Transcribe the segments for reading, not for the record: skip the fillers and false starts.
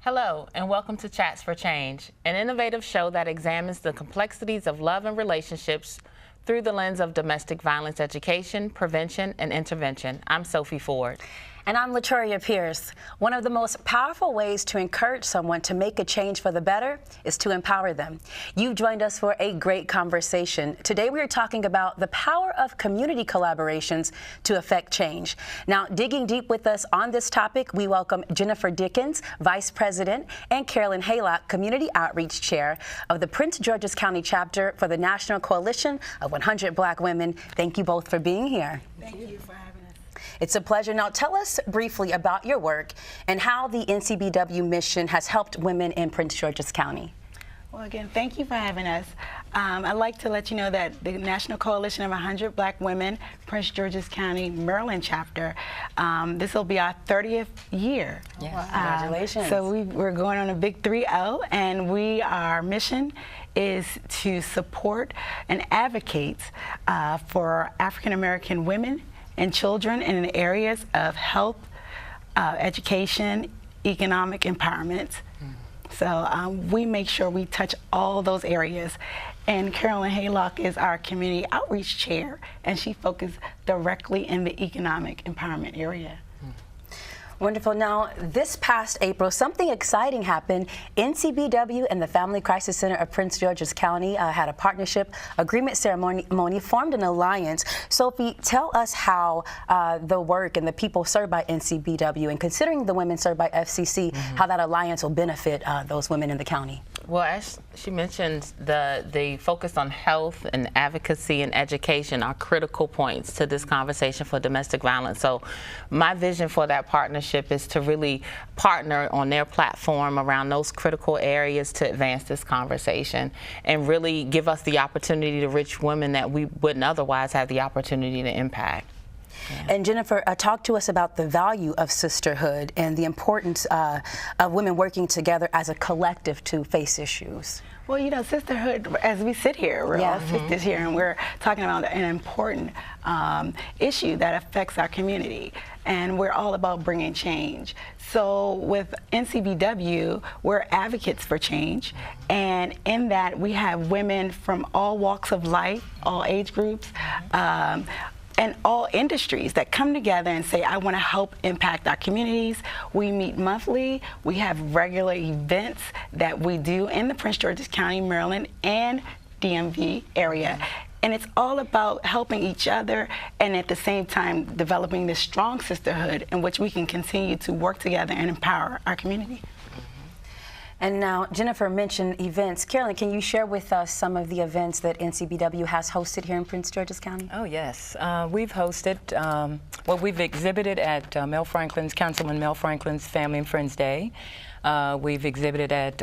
Hello, and welcome to Chats for Change, an innovative show that examines the complexities of love and relationships through the lens of domestic violence education, prevention, and intervention. I'm Sophie Ford. And I'm LaToria Pierce. One of the most powerful ways to encourage someone to make a change for the better is to empower them. You've joined us for a great conversation. Today we are talking about the power of community collaborations to affect change. Now, digging deep with us on this topic, we welcome Jennifer Dickens, Vice President, and Carolyn Haylock, Community Outreach Chair of the Prince George's County Chapter for the National Coalition of 100 Black Women. Thank you both for being here. Thank you for having us. It's a pleasure. Now, tell us briefly about your work and how the NCBW mission has helped women in Prince George's County. Well, again, thank you for having us. I'd like to let you know that the National Coalition of 100 Black Women, Prince George's County, Maryland chapter, this will be our 30th year. Yes, congratulations. So we're going on a big 3-0, and our mission is to support and advocate for African American women and children in the areas of health, education, economic empowerment. So we make sure we touch all those areas. And Carolyn Haylock is our Community Outreach Chair, and she focuses directly in the economic empowerment area. Wonderful. Now, this past April, something exciting happened. NCBW and the Family Crisis Center of Prince George's County had a partnership agreement ceremony, formed an alliance. Sophie, tell us how the work and the people served by NCBW, and considering the women served by FCC, how that alliance will benefit those women in the county. Well, as she mentioned, the focus on health and advocacy and education are critical points to this conversation for domestic violence. So my vision for that partnership is to really partner on their platform around those critical areas to advance this conversation and really give us the opportunity to reach women that we wouldn't otherwise have the opportunity to impact. Yeah. And Jennifer, talk to us about the value of sisterhood and the importance of women working together as a collective to face issues. Well, you know, sisterhood, as we sit here, we're all sisters here, and we're talking about an important issue that affects our community, and we're all about bringing change. So with NCBW, we're advocates for change, and in that we have women from all walks of life, all age groups, and all industries that come together and say, I want to help impact our communities. We meet monthly. We have regular events that we do in the Prince George's County, Maryland, and DMV area. And it's all about helping each other and at the same time developing this strong sisterhood in which we can continue to work together and empower our community. And now, Jennifer mentioned events. Carolyn, can you share with us some of the events that NCBW has hosted here in Prince George's County? Oh, yes. We've hosted, well, we've exhibited at Councilman Mel Franklin's Family and Friends Day. We've exhibited at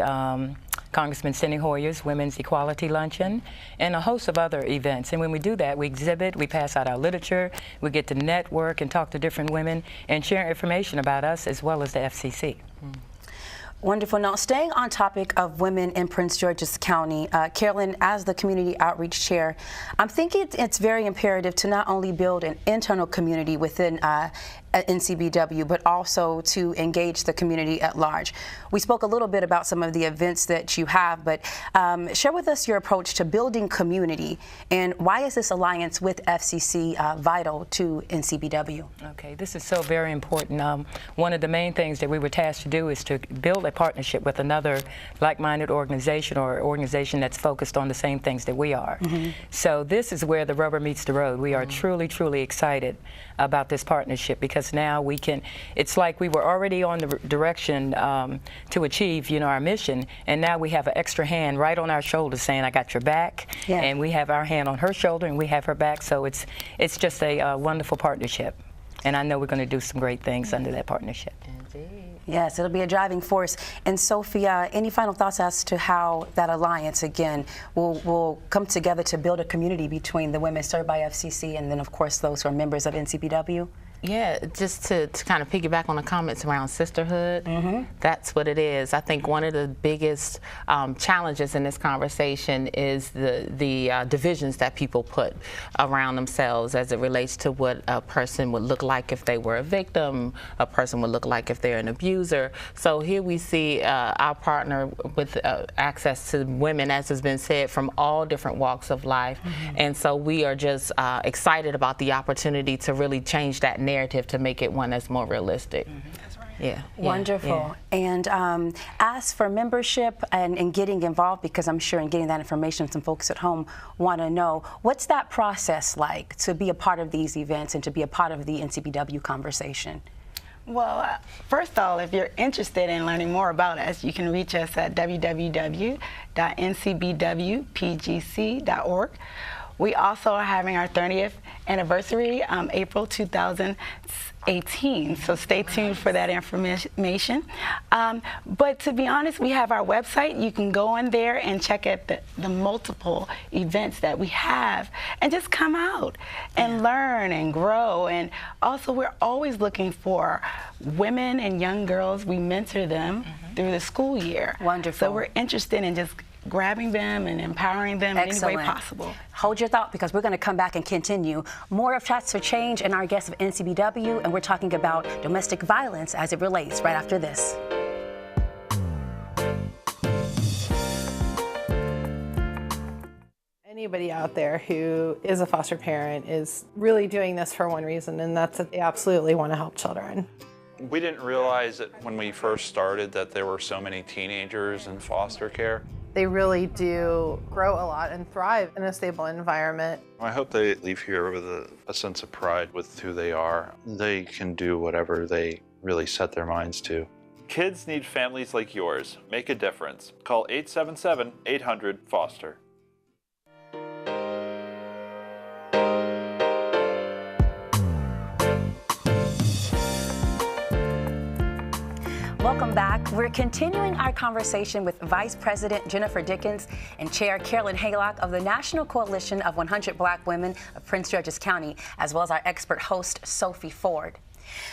Congressman Cindy Hoyer's Women's Equality Luncheon, and a host of other events. And when we do that, we exhibit, we pass out our literature, we get to network and talk to different women and share information about us as well as the FCC. Wonderful. Now, staying on topic of women in Prince George's County, Carolyn, as the Community Outreach Chair, I'm thinking it's very imperative to not only build an internal community within NCBW, but also to engage the community at large. We spoke a little bit about some of the events that you have, but share with us your approach to building community, and why is this alliance with FCC vital to NCBW? Okay, this is so very important. One of the main things that we were tasked to do is to build a partnership with another like-minded organization or organization that's focused on the same things that we are. So this is where the rubber meets the road. We are truly, truly excited about this partnership, because now we can, it's like we were already on the direction to achieve, you know, our mission, and now we have an extra hand right on our shoulder saying, I got your back, and we have our hand on her shoulder and we have her back, so it's just a wonderful partnership, and I know we're going to do some great things under that partnership. Indeed. Yes, it'll be a driving force. And Sophie, any final thoughts as to how that alliance, again, will come together to build a community between the women served by FCC and then, of course, those who are members of NCBW? Yeah, just to kind of piggyback on the comments around sisterhood, that's what it is. I think one of the biggest challenges in this conversation is the divisions that people put around themselves as it relates to what a person would look like if they were a victim, a person would look like if they're an abuser. So here we see our partner with access to women, as has been said, from all different walks of life. And so we are just excited about the opportunity to really change that narrative to make it one that's more realistic. That's right. Yeah. Wonderful. And as for membership and getting involved, because I'm sure in getting that information, some folks at home want to know, what's that process like to be a part of these events and to be a part of the NCBW conversation? Well, first of all, if you're interested in learning more about us, you can reach us at www.ncbwpgc.org. We also are having our 30th anniversary, April 2018, so stay tuned for that information. But to be honest, we have our website. You can go on there and check out the multiple events that we have and just come out and learn and grow. And also, we're always looking for women and young girls. We mentor them through the school year. Wonderful. So we're interested in just grabbing them and empowering them in any way possible. Hold your thought, because we're going to come back and continue more of Chats for Change and our guest of NCBW, and we're talking about domestic violence as it relates right after this. Anybody out there who is a foster parent is really doing this for one reason, and that's that they absolutely want to help children. We didn't realize that when we first started that there were so many teenagers in foster care. They really do grow a lot and thrive in a stable environment. I hope they leave here with a sense of pride with who they are. They can do whatever they really set their minds to. Kids need families like yours. Make a difference. Call 877-800-FOSTER. Welcome back. We're continuing our conversation with Vice President Jennifer Dickens and Chair Carolyn Haylock of the National Coalition of 100 Black Women of Prince George's County, as well as our expert host, Sophie Ford.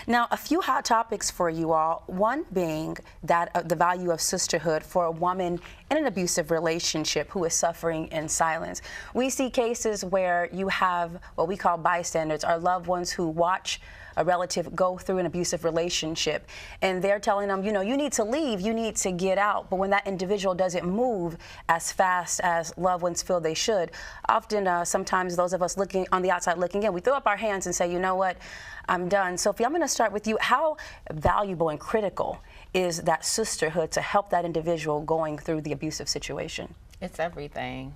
Now, a few hot topics for you all, one being that the value of sisterhood for a woman in an abusive relationship who is suffering in silence. We see cases where you have what we call bystanders, or loved ones who watch a relative go through an abusive relationship, and they're telling them, you know, you need to leave, you need to get out. But when that individual doesn't move as fast as loved ones feel they should, often sometimes those of us looking on the outside looking in, we throw up our hands and say, you know what, I'm done. Sophie, I'm going to start with you. How valuable and critical is that sisterhood to help that individual going through the abusive situation? It's everything.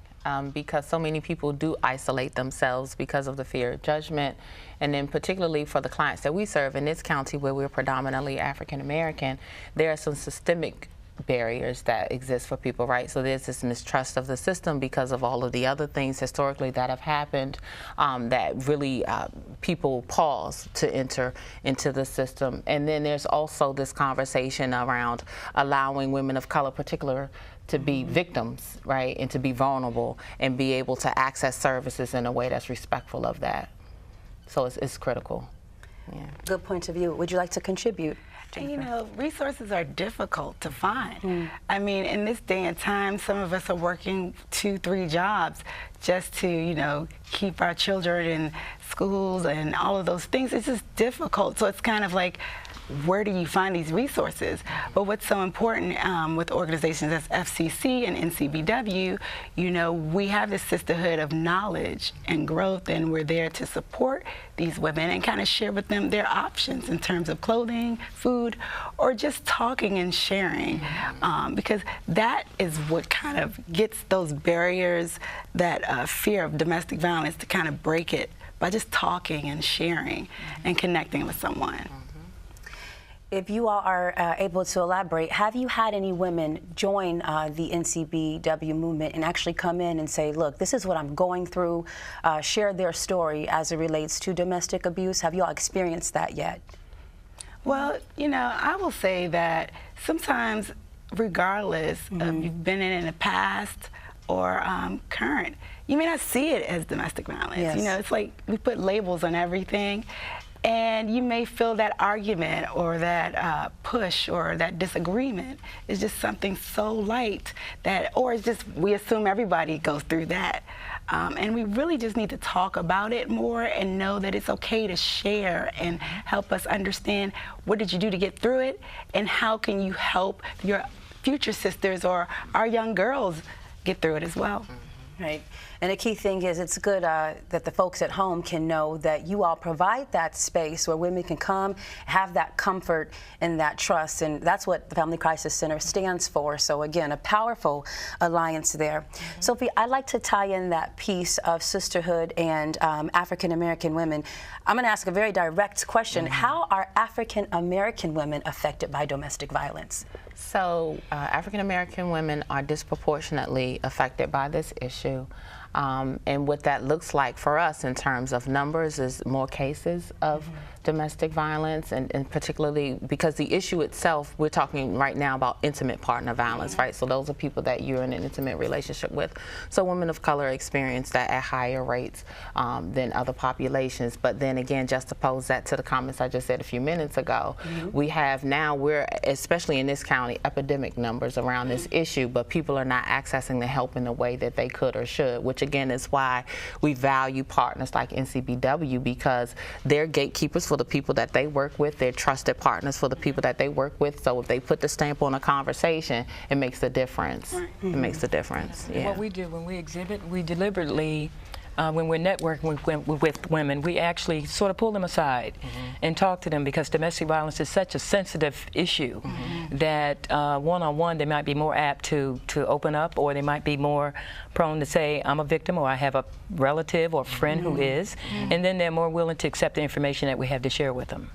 Because so many people do isolate themselves because of the fear of judgment. And then particularly for the clients that we serve in this county, where we're predominantly African American, there are some systemic barriers that exist for people, right? So there's this mistrust of the system because of all of the other things historically that have happened, that really people pause to enter into the system. And then there's also this conversation around allowing women of color, particular, to be victims, right, and to be vulnerable and be able to access services in a way that's respectful of that. So it's critical. Yeah. Good point of view. Would you like to contribute? And, you know, resources are difficult to find. I mean, in this day and time, some of us are working 2-3 jobs just to, you know, keep our children in schools and all of those things. It's just difficult. So it's kind of like, where do you find these resources? But what's so important with organizations as FCC and NCBW, you know, we have this sisterhood of knowledge and growth, and we're there to support these women and kind of share with them their options in terms of clothing, food, or just talking and sharing, because that is what kind of gets those barriers, that fear of domestic violence, to kind of break it by just talking and sharing and connecting with someone. If you all are able to elaborate, have you had any women join the NCBW movement and actually come in and say, look, this is what I'm going through, share their story as it relates to domestic abuse? Have you all experienced that yet? Well, you know, I will say that sometimes, regardless of you've been in the past or current, you may not see it as domestic violence. Yes. You know, it's like we put labels on everything. And you may feel that argument or that push or that disagreement is just something so light that, or it's just, we assume everybody goes through that. And we really just need to talk about it more and know that it's okay to share and help us understand what did you do to get through it and how can you help your future sisters or our young girls get through it as well. Right. And a key thing is it's good that the folks at home can know that you all provide that space where women can come, have that comfort and that trust. And that's what the Family Crisis Center stands for. So again, a powerful alliance there. Sophie, I'd like to tie in that piece of sisterhood and African American women. I'm going to ask a very direct question. How are African American women affected by domestic violence? So African American women are disproportionately affected by this issue. And what that looks like for us in terms of numbers is more cases of domestic violence, and particularly because the issue itself, we're talking right now about intimate partner violence, right? So those are people that you're in an intimate relationship with. So women of color experience that at higher rates than other populations. But then again, just to pose that to the comments I just said a few minutes ago, we have now, we're, especially in this county, epidemic numbers around this issue, but people are not accessing the help in the way that they could or should, which again is why we value partners like NCBW, because they're gatekeepers for the people that they work with, they're trusted partners for the people that they work with. So if they put the stamp on a conversation, it makes a difference. It makes a difference. Yeah. What we do when we exhibit, we deliberately, when we're networking with women, we actually sort of pull them aside and talk to them, because domestic violence is such a sensitive issue that one-on-one they might be more apt to open up, or they might be more prone to say, I'm a victim, or I have a relative or friend who is, and then they're more willing to accept the information that we have to share with them.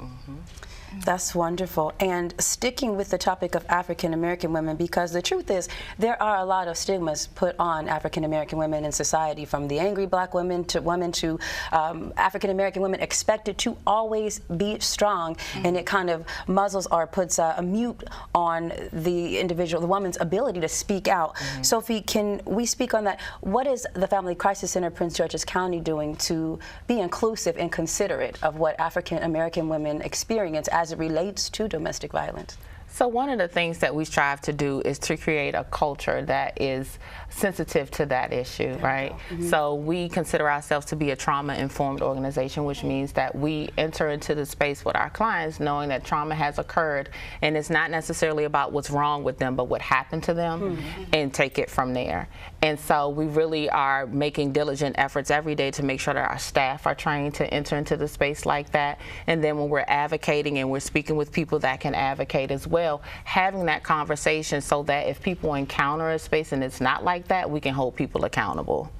That's wonderful. And sticking with the topic of African American women, because the truth is there are a lot of stigmas put on African American women in society, from the angry black women to African American women expected to always be strong, and it kind of muzzles or puts a mute on the individual, the woman's ability to speak out. Sophie, can we speak on that? What is the Family Crisis Center Prince George's County doing to be inclusive and considerate of what African American women experience as it relates to domestic violence? So one of the things that we strive to do is to create a culture that is sensitive to that issue, right? So we consider ourselves to be a trauma-informed organization, which means that we enter into the space with our clients knowing that trauma has occurred, and it's not necessarily about what's wrong with them, but what happened to them, and take it from there. And so we really are making diligent efforts every day to make sure that our staff are trained to enter into the space like that. And then when we're advocating and we're speaking with people that can advocate as well, having that conversation so that if people encounter a space and it's not like that, we can hold people accountable.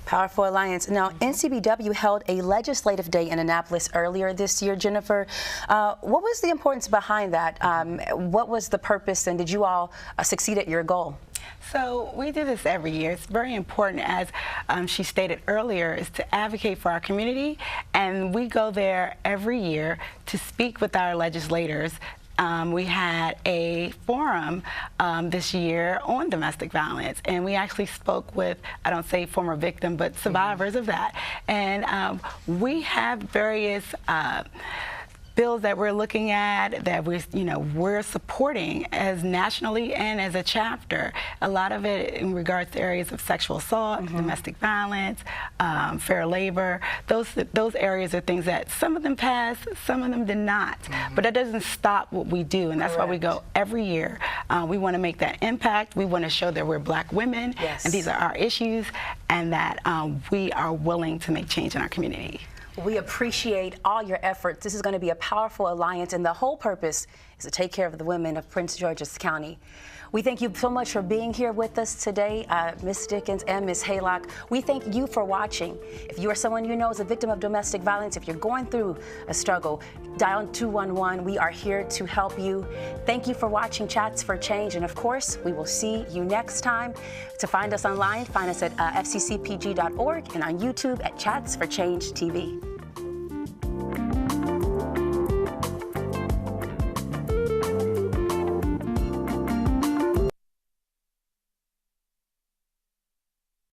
Powerful alliance. Now, NCBW held a legislative day in Annapolis earlier this year. Jennifer, what was the importance behind that? What was the purpose, and did you all succeed at your goal? So we do this every year. It's very important, as she stated earlier, is to advocate for our community, and we go there every year to speak with our legislators. We had a forum this year on domestic violence, and we actually spoke with, I don't say former victim, but survivors of that. And we have various bills that we're looking at that we're supporting as nationally and as a chapter. A lot of it in regards to areas of sexual assault, domestic violence, fair labor. Those areas are things that some of them passed, some of them did not. But that doesn't stop what we do, and that's why we go every year. We want to make that impact. We want to show that we're black women, and these are our issues, and that we are willing to make change in our community. We appreciate all your efforts. This is going to be a powerful alliance, and the whole purpose is to take care of the women of Prince George's County. We thank you so much for being here with us today, Ms. Dickens and Ms. Haylock. We thank you for watching. If you are someone you know is a victim of domestic violence, if you're going through a struggle, dial 211. We are here to help you. Thank you for watching Chats for Change, and of course, we will see you next time. To find us online, find us at fccpg.org and on YouTube at Chats for Change TV.